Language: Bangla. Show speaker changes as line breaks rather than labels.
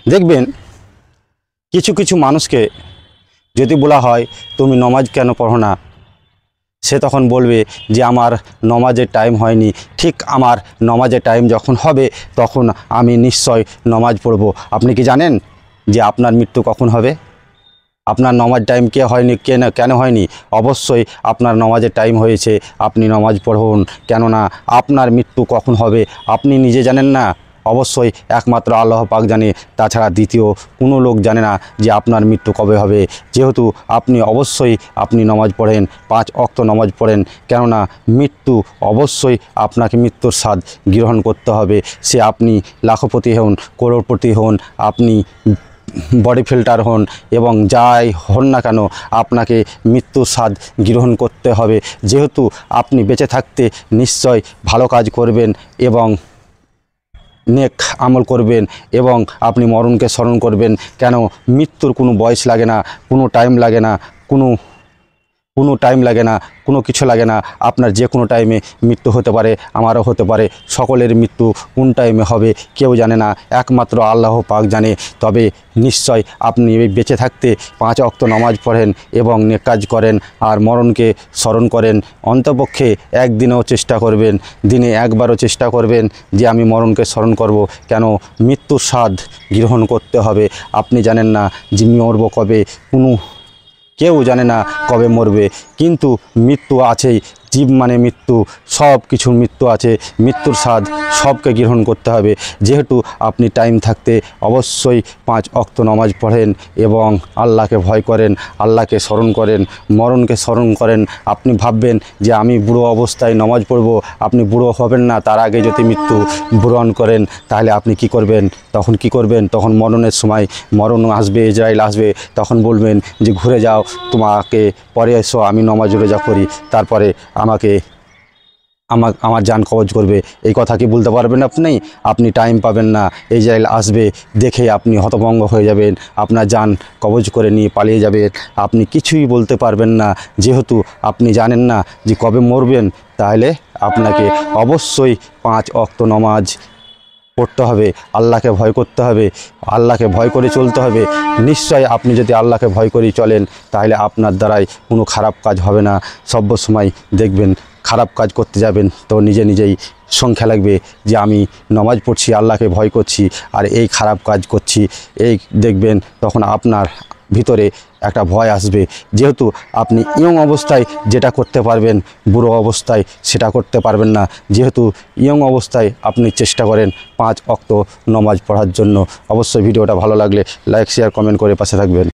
দেখবেন কিছু কিছু মানুষকে যদি বলা হয় তুমি নমাজ কেন পড়ো না, সে তখন বলবে যে আমার নমাজের টাইম হয়নি। ঠিক আমার নমাজের টাইম যখন হবে তখন আমি নিশ্চয় নমাজ পড়ব। আপনি কি জানেন যে আপনার মৃত্যু কখন হবে? আপনার নমাজ টাইম হয়নি কেন হয়নি? অবশ্যই আপনার নমাজের টাইম হয়েছে, আপনি নমাজ পড়ুন। কেননা আপনার মৃত্যু কখন হবে আপনি নিজে জানেন না, অবশ্যই একমাত্র আল্লাহ পাক জানে। তাছাড়া দ্বিতীয় কোনো লোক জানে না যে আপনার মৃত্যু কবে হবে। যেহেতু আপনি নমাজ পড়েন, 5 ওয়াক্ত নমাজ পড়েন, কেননা মৃত্যু অবশ্যই আপনাকে মৃত্যুর স্বাদ গ্রহণ করতে হবে। সে আপনি লাখপতি হন, করোড়পতি হন, আপনি বডি ফিল্টার হন এবং যাই হন না কেন, আপনাকে মৃত্যুর স্বাদ গ্রহণ করতে হবে। যেহেতু আপনি বেঁচে থাকতে নিশ্চয় ভালো কাজ করবেন এবং নেক আমল করবেন এবং আপনি মরণকে স্মরণ করবেন। কেন মৃত্যুর কোনো বয়স লাগে না, কোনো টাইম লাগে না, কোনো টাইম লাগে না, কোনো কিছু লাগে না। আপনার যে কোনো টাইমে মৃত্যু হতে পারে, আমারও হতে পারে। সকলের মৃত্যু কোন টাইমে হবে কেউ জানে না, একমাত্র আল্লাহ পাক জানে। তবে নিশ্চয় আপনি বেঁচে থাকতে 5 ওয়াক্ত নামাজ পড়েন এবং নেক কাজ করেন আর মরণকে স্মরণ করেন। অন্তপক্ষে একদিনেও চেষ্টা করবেন, দিনে একবারও চেষ্টা করবেন যে আমি মরণকে স্মরণ করব। কেন মৃত্যুর স্বাদ গ্রহণ করতে হবে। আপনি জানেন না যে মরব কবে, কেউ জানে না কবে মরবে, কিন্তু মৃত্যু আছেই। জীব মানে মৃত্যু, সব কিছুর মৃত্যু আছে। মৃত্যুর স্বাদ সবকে গ্রহণ করতে হবে। যেহেতু আপনি টাইম থাকতে অবশ্যই 5 ওয়াক্ত নামাজ পড়েন এবং আল্লাহকে ভয় করেন, আল্লাহকে স্মরণ করেন, মরণকে স্মরণ করেন। আপনি ভাববেন যে আমি বুড়ো অবস্থায় নামাজ পড়ব, আপনি বুড়ো হবেন না, তার আগে যদি মৃত্যু বরণ করেন তাহলে আপনি কি করবেন? তখন মরণের সময় মরণ আসবে, ইজরাইল আসবে, তখন বলবেন যে ঘুরে যাও, তোমাকে পরে এসো, আমি নামাজ রোজা করি, তারপরে আমার জান কবজ করবে। এই কথা কি বলতে পারবেন? আপনি টাইম পাবেন না, ইজরাইল আসবে, দেখে আপনি হতভম্ব হয়ে যাবেন, আপনার জান কবজ করে নিয়ে পালিয়ে যাবেন। আপনি কিছুই বলতে পারবেন না, যেহেতু আপনি জানেন না যে কবে মরবেন। তাহলে আপনাকে অবশ্যই 5 ওয়াক্ত নামাজ পড়তে হবে, আল্লাহকে ভয় করতে হবে, আল্লাহকে ভয় করে চলতে হবে। নিশ্চয় আপনি যদি আল্লাহকে ভয় করে চলেন তাহলে আপনার দ্বারাই কোনো খারাপ কাজ হবে না। সর্বসময় দেখবেন খারাপ কাজ করতে যাবেন তো নিজেই সংখ্যা লাগবে যে আমি নামাজ পড়ছি, আল্লাহকে ভয় করছি, আর এই খারাপ কাজ করছি। এই দেখবেন তখন আপনার ভিতরে একটা ভয় আসবে। যেহেতু আপনি ইয়ং অবস্থায় যেটা করতে পারবেন, বুড়ো অবস্থায় সেটা করতে পারবেন না। যেহেতু ইয়ং অবস্থায় আপনি চেষ্টা করেন 5 ওয়াক্ত নামাজ পড়ার জন্য। অবশ্যই ভিডিওটা ভালো লাগলে লাইক, শেয়ার, কমেন্ট করে পাশে থাকবেন।